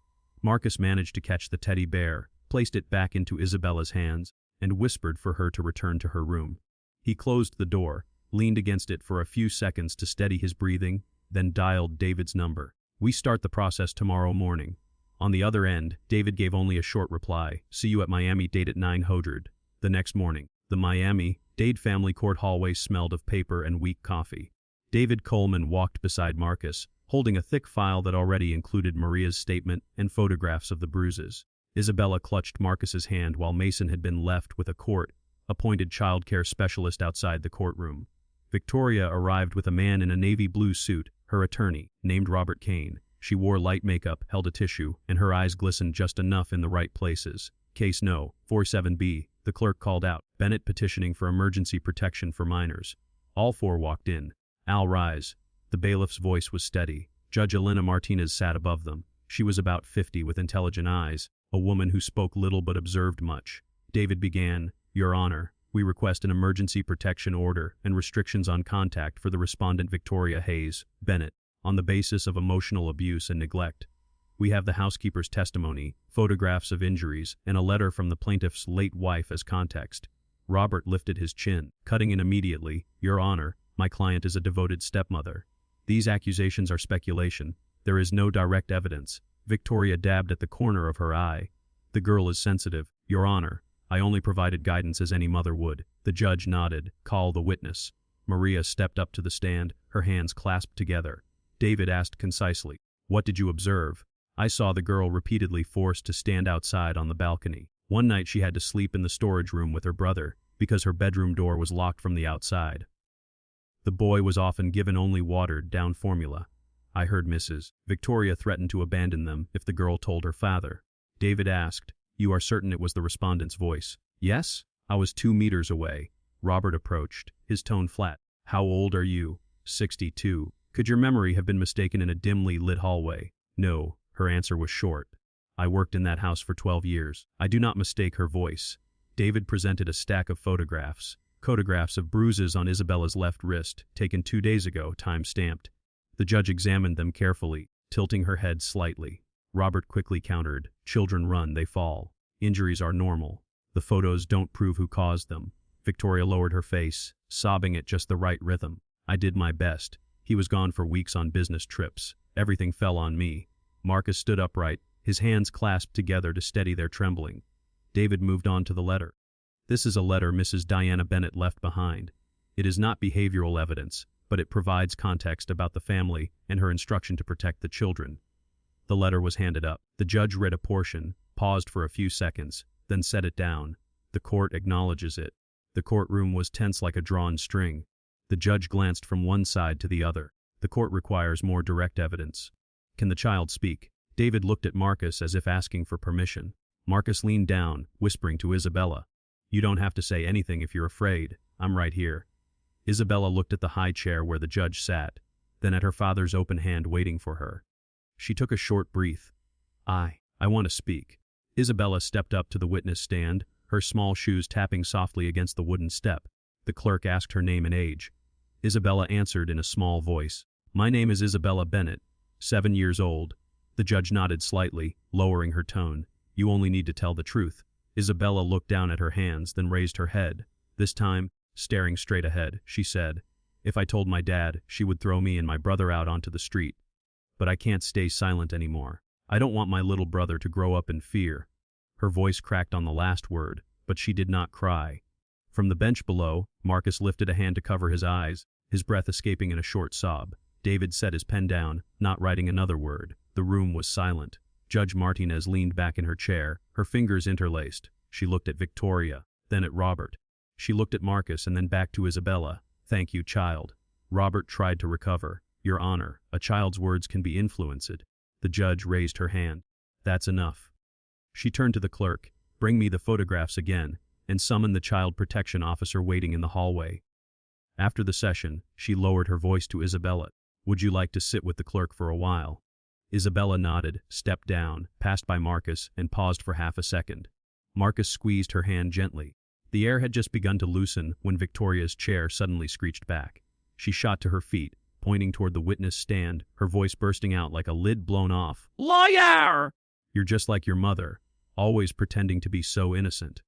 A: Marcus managed to catch the teddy bear, placed it back into Isabella's hands, and whispered for her to return to her room. He closed the door, leaned against it for a few seconds to steady his breathing, then dialed David's number. We start the process tomorrow morning. On the other end, David gave only a short reply. See you at Miami-Dade at 9:00. The next morning, the Miami-Dade family court hallway smelled of paper and weak coffee. David Coleman walked beside Marcus, holding a thick file that already included Maria's statement and photographs of the bruises. Isabella clutched Marcus's hand while Mason had been left with a court-appointed child care specialist outside the courtroom. Victoria arrived with a man in a navy blue suit, her attorney, named Robert Kane. She wore light makeup, held a tissue, and her eyes glistened just enough in the right places. Case No. 47B, the clerk called out, Bennett petitioning for emergency protection for minors. All 4 walked in. Al rise. The bailiff's voice was steady. Judge Elena Martinez sat above them. She was about 50 with intelligent eyes, a woman who spoke little but observed much. David began, Your Honor, we request an emergency protection order and restrictions on contact for the respondent Victoria Hayes Bennett, on the basis of emotional abuse and neglect. We have the housekeeper's testimony, photographs of injuries, and a letter from the plaintiff's late wife as context. Robert lifted his chin, cutting in immediately. Your Honor, my client is a devoted stepmother. These accusations are speculation. There is no direct evidence. Victoria dabbed at the corner of her eye. The girl is sensitive. Your Honor, I only provided guidance as any mother would. The judge nodded. Call the witness. Maria stepped up to the stand, her hands clasped together. David asked concisely, what did you observe? I saw the girl repeatedly forced to stand outside on the balcony. One night she had to sleep in the storage room with her brother, because her bedroom door was locked from the outside. The boy was often given only watered-down formula. I heard Mrs. Victoria threaten to abandon them if the girl told her father. David asked, you are certain it was the respondent's voice? Yes, I was 2 meters away. Robert approached, his tone flat. How old are you? 62. Could your memory have been mistaken in a dimly lit hallway? No, her answer was short. I worked in that house for 12 years. I do not mistake her voice. David presented a stack of photographs of bruises on Isabella's left wrist, taken 2 days ago, time-stamped. The judge examined them carefully, tilting her head slightly. Robert quickly countered, children run, they fall. Injuries are normal. The photos don't prove who caused them. Victoria lowered her face, sobbing at just the right rhythm. I did my best. He was gone for weeks on business trips. Everything fell on me. Marcus stood upright, his hands clasped together to steady their trembling. David moved on to the letter. This is a letter Mrs. Diana Bennett left behind. It is not behavioral evidence, but it provides context about the family and her instruction to protect the children. The letter was handed up. The judge read a portion, paused for a few seconds, then set it down. The court acknowledges it. The courtroom was tense like a drawn string. The judge glanced from one side to the other. The court requires more direct evidence. Can the child speak? David looked at Marcus as if asking for permission. Marcus leaned down, whispering to Isabella. You don't have to say anything if you're afraid. I'm right here. Isabella looked at the high chair where the judge sat, then at her father's open hand waiting for her. She took a short breath. I want to speak. Isabella stepped up to the witness stand, her small shoes tapping softly against the wooden step. The clerk asked her name and age. Isabella answered in a small voice. My name is Isabella Bennett, 7 years old. The judge nodded slightly, lowering her tone. You only need to tell the truth. Isabella looked down at her hands, then raised her head. This time, staring straight ahead, she said, if I told my dad, she would throw me and my brother out onto the street. But I can't stay silent anymore. I don't want my little brother to grow up in fear. Her voice cracked on the last word, but she did not cry. From the bench below, Marcus lifted a hand to cover his eyes, his breath escaping in a short sob. David set his pen down, not writing another word. The room was silent. Judge Martinez leaned back in her chair, her fingers interlaced. She looked at Victoria, then at Robert. She looked at Marcus and then back to Isabella. Thank you, child. Robert tried to recover. Your Honor, a child's words can be influenced. The judge raised her hand. That's enough. She turned to the clerk. Bring me the photographs again, and summoned the child protection officer waiting in the hallway. After the session, she lowered her voice to Isabella. Would you like to sit with the clerk for a while? Isabella nodded, stepped down, passed by Marcus, and paused for half a second. Marcus squeezed her hand gently. The air had just begun to loosen when Victoria's chair suddenly screeched back. She shot to her feet, pointing toward the witness stand, her voice bursting out like a lid blown off. Lawyer! You're just like your mother, always pretending to be so innocent.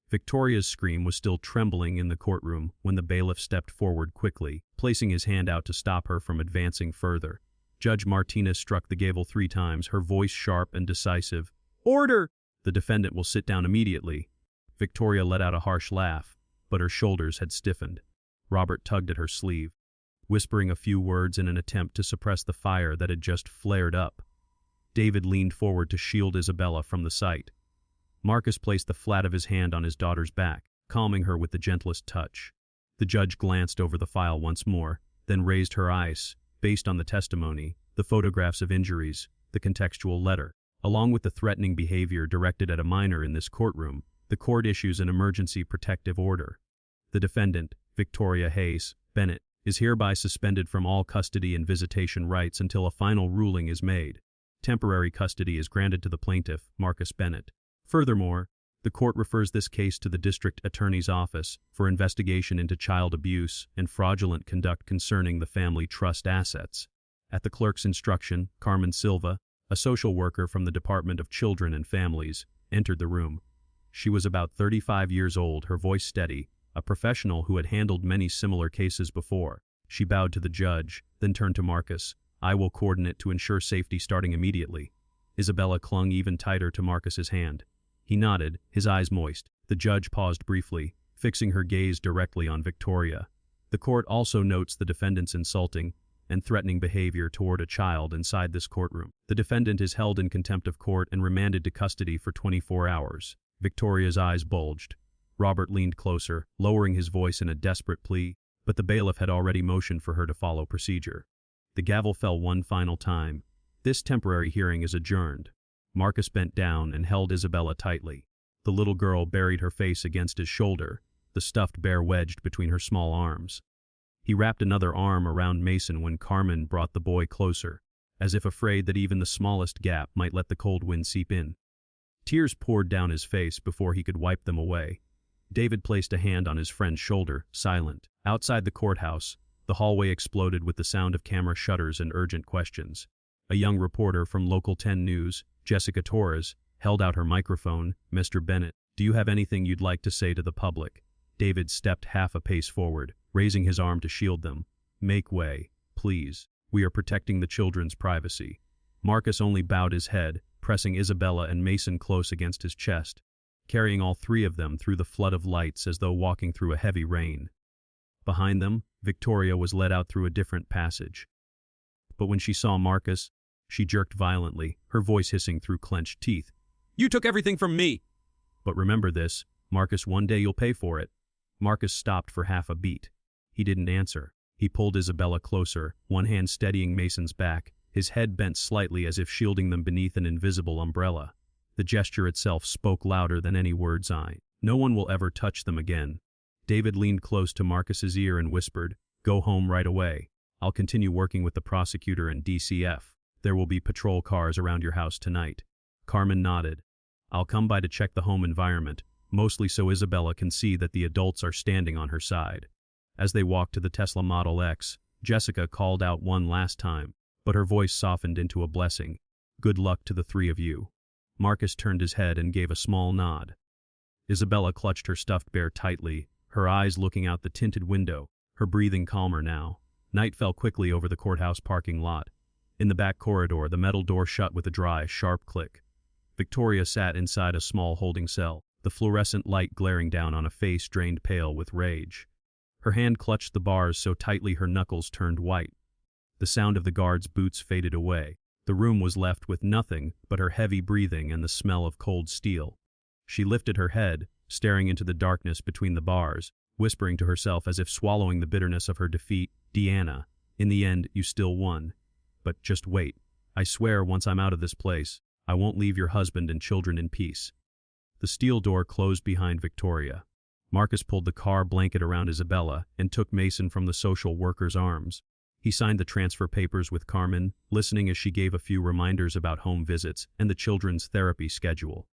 A: Victoria's scream was still trembling in the courtroom when the bailiff stepped forward quickly, placing his hand out to stop her from advancing further. Judge Martinez struck the gavel 3 times, her voice sharp and decisive. Order! The defendant will sit down immediately. Victoria let out a harsh laugh, but her shoulders had stiffened. Robert tugged at her sleeve, whispering a few words in an attempt to suppress the fire that had just flared up. David leaned forward to shield Isabella from the sight. Marcus placed the flat of his hand on his daughter's back, calming her with the gentlest touch. The judge glanced over the file once more, then raised her eyes. Based on the testimony, the photographs of injuries, the contextual letter, along with the threatening behavior directed at a minor in this courtroom, the court issues an emergency protective order. The defendant, Victoria Hayes Bennett, is hereby suspended from all custody and visitation rights until a final ruling is made. Temporary custody is granted to the plaintiff, Marcus Bennett. Furthermore, the court refers this case to the district attorney's office for investigation into child abuse and fraudulent conduct concerning the family trust assets. At the clerk's instruction, Carmen Silva, A social worker from the Department of Children and Families entered the room. She was about 35 years old, her voice steady, a professional who had handled many similar cases before. She bowed to the judge, then turned to Marcus. "I will coordinate to ensure safety starting immediately." Isabella clung even tighter to Marcus's hand. He nodded, his eyes moist. The judge paused briefly, fixing her gaze directly on Victoria. The court also notes the defendant's insulting and threatening behavior toward a child inside this courtroom. The defendant is held in contempt of court and remanded to custody for 24 hours. Victoria's eyes bulged. Robert leaned closer, lowering his voice in a desperate plea, but the bailiff had already motioned for her to follow procedure. The gavel fell one final time. "This temporary hearing is adjourned." Marcus bent down and held Isabella tightly. The little girl buried her face against his shoulder, the stuffed bear wedged between her small arms. He wrapped another arm around Mason when Carmen brought the boy closer, as if afraid that even the smallest gap might let the cold wind seep in. Tears poured down his face before he could wipe them away. David placed a hand on his friend's shoulder, silent. Outside the courthouse, the hallway exploded with the sound of camera shutters and urgent questions. A young reporter from Local 10 News, Jessica Torres, held out her microphone. "Mr. Bennett, do you have anything you'd like to say to the public?" David stepped half a pace forward, raising his arm to shield them. "Make way, please. We are protecting the children's privacy." Marcus only bowed his head, pressing Isabella and Mason close against his chest, carrying all three of them through the flood of lights as though walking through a heavy rain. Behind them, Victoria was led out through a different passage. But when she saw Marcus, she jerked violently, her voice hissing through clenched teeth. "You took everything from me!" "But remember this, Marcus, one day you'll pay for it." Marcus stopped for half a beat. He didn't answer. He pulled Isabella closer, one hand steadying Mason's back, his head bent slightly as if shielding them beneath an invisible umbrella. The gesture itself spoke louder than any words. "No one will ever touch them again." David leaned close to Marcus's ear and whispered, "Go home right away. I'll continue working with the prosecutor and DCF. There will be patrol cars around your house tonight." Carmen nodded. "I'll come by to check the home environment, mostly so Isabella can see that the adults are standing on her side." As they walked to the Tesla Model X, Jessica called out one last time, but her voice softened into a blessing. "Good luck to the three of you." Marcus turned his head and gave a small nod. Isabella clutched her stuffed bear tightly, her eyes looking out the tinted window, her breathing calmer now. Night fell quickly over the courthouse parking lot. In the back corridor, the metal door shut with a dry, sharp click. Victoria sat inside a small holding cell, the fluorescent light glaring down on a face drained pale with rage. Her hand clutched the bars so tightly her knuckles turned white. The sound of the guard's boots faded away. The room was left with nothing but her heavy breathing and the smell of cold steel. She lifted her head, staring into the darkness between the bars, whispering to herself as if swallowing the bitterness of her defeat, "Deanna, in the end, you still won. But just wait. I swear once I'm out of this place, I won't leave your husband and children in peace." The steel door closed behind Victoria. Marcus pulled the car blanket around Isabella and took Mason from the social worker's arms. He signed the transfer papers with Carmen, listening as she gave a few reminders about home visits and the children's therapy schedule.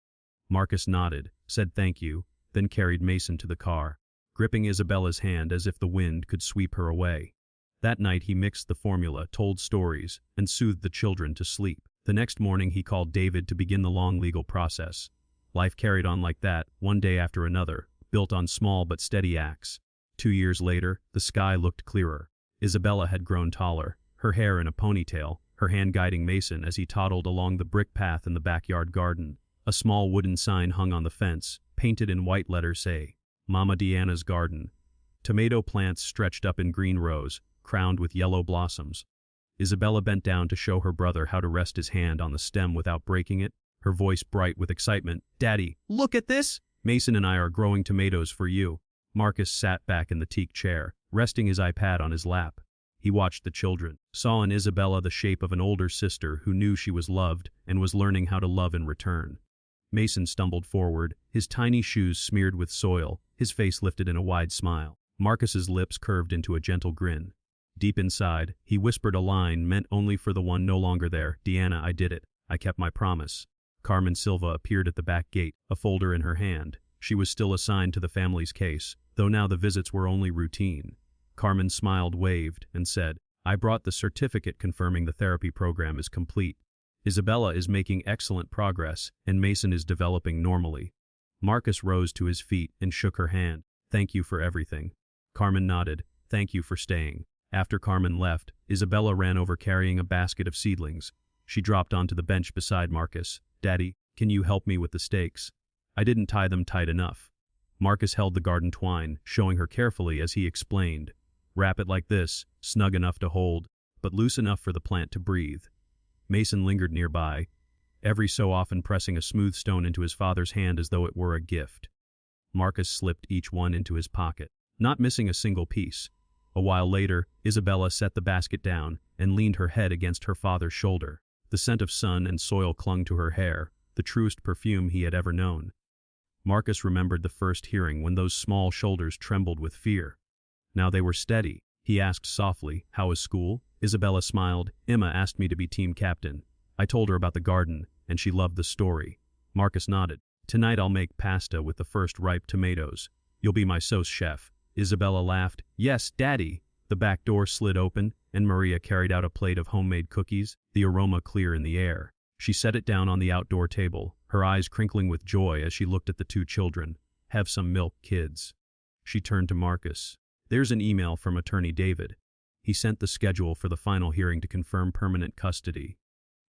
A: Marcus nodded, said thank you, then carried Mason to the car, gripping Isabella's hand as if the wind could sweep her away. That night he mixed the formula, told stories, and soothed the children to sleep. The next morning he called David to begin the long legal process. Life carried on like that, one day after another, built on small but steady acts. 2 years later, the sky looked clearer. Isabella had grown taller, her hair in a ponytail, her hand guiding Mason as he toddled along the brick path in the backyard garden. A small wooden sign hung on the fence, painted in white letters say, "Mama Deanna's Garden." Tomato plants stretched up in green rows, crowned with yellow blossoms. Isabella bent down to show her brother how to rest his hand on the stem without breaking it, her voice bright with excitement. "Daddy, look at this! Mason and I are growing tomatoes for you." Marcus sat back in the teak chair, resting his iPad on his lap. He watched the children, saw in Isabella the shape of an older sister who knew she was loved and was learning how to love in return. Mason stumbled forward, his tiny shoes smeared with soil, his face lifted in a wide smile. Marcus's lips curved into a gentle grin. Deep inside, he whispered a line meant only for the one no longer there. "Deanna, I did it. I kept my promise." Carmen Silva appeared at the back gate, a folder in her hand. She was still assigned to the family's case, though now the visits were only routine. Carmen smiled, waved, and said, "I brought the certificate confirming the therapy program is complete." Isabella is making excellent progress, and Mason is developing normally. Marcus rose to his feet and shook her hand. Thank you for everything. Carmen nodded. Thank you for staying. After Carmen left, Isabella ran over carrying a basket of seedlings. She dropped onto the bench beside Marcus. Daddy, can you help me with the stakes? I didn't tie them tight enough. Marcus held the garden twine, showing her carefully as he explained. Wrap it like this, snug enough to hold, but loose enough for the plant to breathe. Mason lingered nearby, every so often pressing a smooth stone into his father's hand as though it were a gift. Marcus slipped each one into his pocket, not missing a single piece. A while later, Isabella set the basket down and leaned her head against her father's shoulder. The scent of sun and soil clung to her hair, the truest perfume he had ever known. Marcus remembered the first hearing when those small shoulders trembled with fear. Now they were steady. He asked softly, "How was school?" Isabella smiled. "Emma asked me to be team captain. I told her about the garden, and she loved the story." Marcus nodded. "Tonight I'll make pasta with the first ripe tomatoes. You'll be my sauce chef." Isabella laughed. "Yes, Daddy." The back door slid open, and Maria carried out a plate of homemade cookies, the aroma clear in the air. She set it down on the outdoor table, her eyes crinkling with joy as she looked at the two children. "Have some milk, kids." She turned to Marcus. "There's an email from Attorney David. He sent the schedule for the final hearing to confirm permanent custody."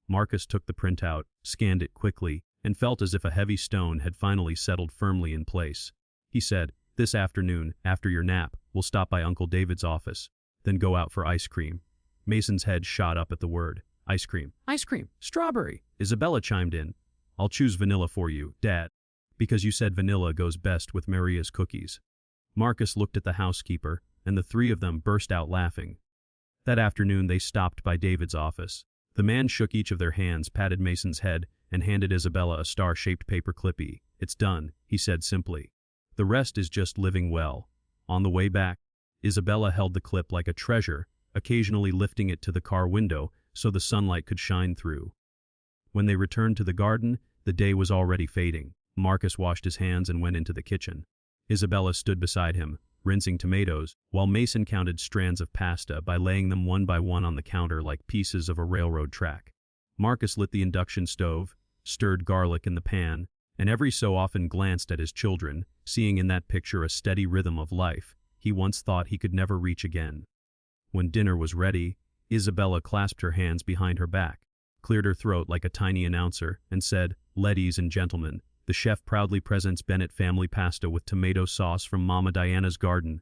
A: Marcus took the printout, scanned it quickly, and felt as if a heavy stone had finally settled firmly in place. He said, "This afternoon, after your nap, we'll stop by Uncle David's office, then go out for ice cream." Mason's head shot up at the word. "Ice cream. Ice cream. Strawberry." Isabella chimed in. "I'll choose vanilla for you, Dad, because you said vanilla goes best with Maria's cookies." Marcus looked at the housekeeper, and the three of them burst out laughing. That afternoon they stopped by David's office. The man shook each of their hands, patted Mason's head, and handed Isabella a star-shaped paper clippy. "It's done," he said simply. "The rest is just living well." On the way back, Isabella held the clip like a treasure, occasionally lifting it to the car window so the sunlight could shine through. When they returned to the garden, the day was already fading. Marcus washed his hands and went into the kitchen. Isabella stood beside him, rinsing tomatoes, while Mason counted strands of pasta by laying them one by one on the counter like pieces of a railroad track. Marcus lit the induction stove, stirred garlic in the pan, and every so often glanced at his children, seeing in that picture a steady rhythm of life he once thought he could never reach again. When dinner was ready, Isabella clasped her hands behind her back, cleared her throat like a tiny announcer, and said, "Ladies and gentlemen, the chef proudly presents Bennett family pasta with tomato sauce from Mama Diana's garden."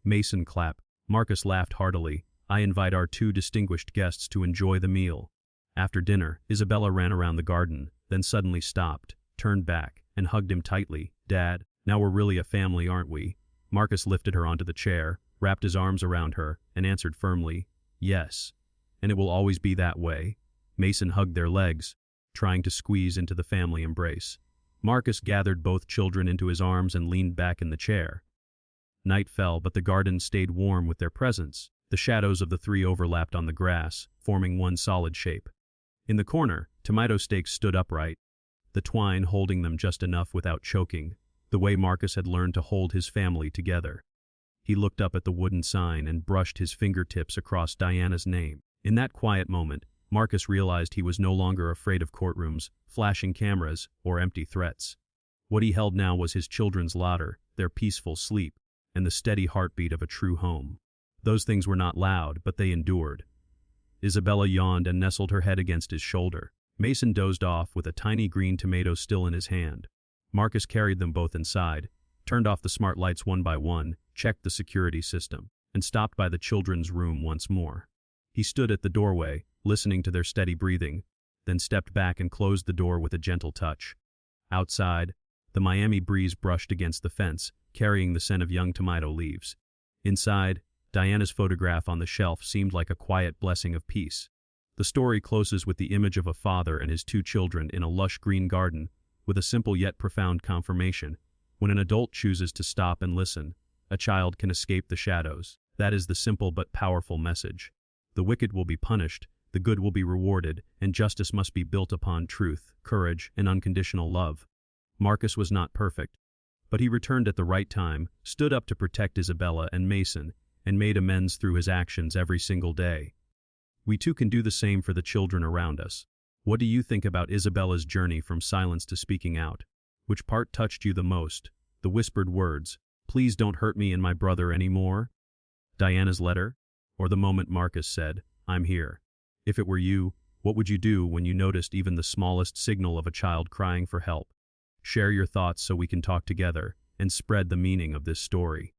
A: Mason clapped. Marcus laughed heartily. "I invite our two distinguished guests to enjoy the meal." After dinner, Isabella ran around the garden, then suddenly stopped, turned back, and hugged him tightly. "Dad, now we're really a family, aren't we?" Marcus lifted her onto the chair, wrapped his arms around her, and answered firmly, "Yes. And it will always be that way." Mason hugged their legs, trying to squeeze into the family embrace. Marcus gathered both children into his arms and leaned back in the chair. Night fell, but the garden stayed warm with their presence. The shadows of the three overlapped on the grass, forming one solid shape. In the corner, tomato stakes stood upright, the twine holding them just enough without choking, the way Marcus had learned to hold his family together. He looked up at the wooden sign and brushed his fingertips across Diana's name. In that quiet moment, Marcus realized he was no longer afraid of courtrooms, flashing cameras, or empty threats. What he held now was his children's laughter, their peaceful sleep, and the steady heartbeat of a true home. Those things were not loud, but they endured. Isabella yawned and nestled her head against his shoulder. Mason dozed off with a tiny green tomato still in his hand. Marcus carried them both inside, turned off the smart lights one by one, checked the security system, and stopped by the children's room once more. He stood at the doorway, listening to their steady breathing, then stepped back and closed the door with a gentle touch. Outside, the Miami breeze brushed against the fence, carrying the scent of young tomato leaves. Inside, Diana's photograph on the shelf seemed like a quiet blessing of peace. The story closes with the image of a father and his two children in a lush green garden, with a simple yet profound confirmation. When an adult chooses to stop and listen, a child can escape the shadows. That is the simple but powerful message. The wicked will be punished, the good will be rewarded, and justice must be built upon truth, courage, and unconditional love. Marcus was not perfect, but he returned at the right time, stood up to protect Isabella and Mason, and made amends through his actions every single day. We too can do the same for the children around us. What do you think about Isabella's journey from silence to speaking out? Which part touched you the most? The whispered words, "Please don't hurt me and my brother anymore"? Diana's letter? Or the moment Marcus said, "I'm here"? If it were you, what would you do when you noticed even the smallest signal of a child crying for help? Share your thoughts so we can talk together and spread the meaning of this story.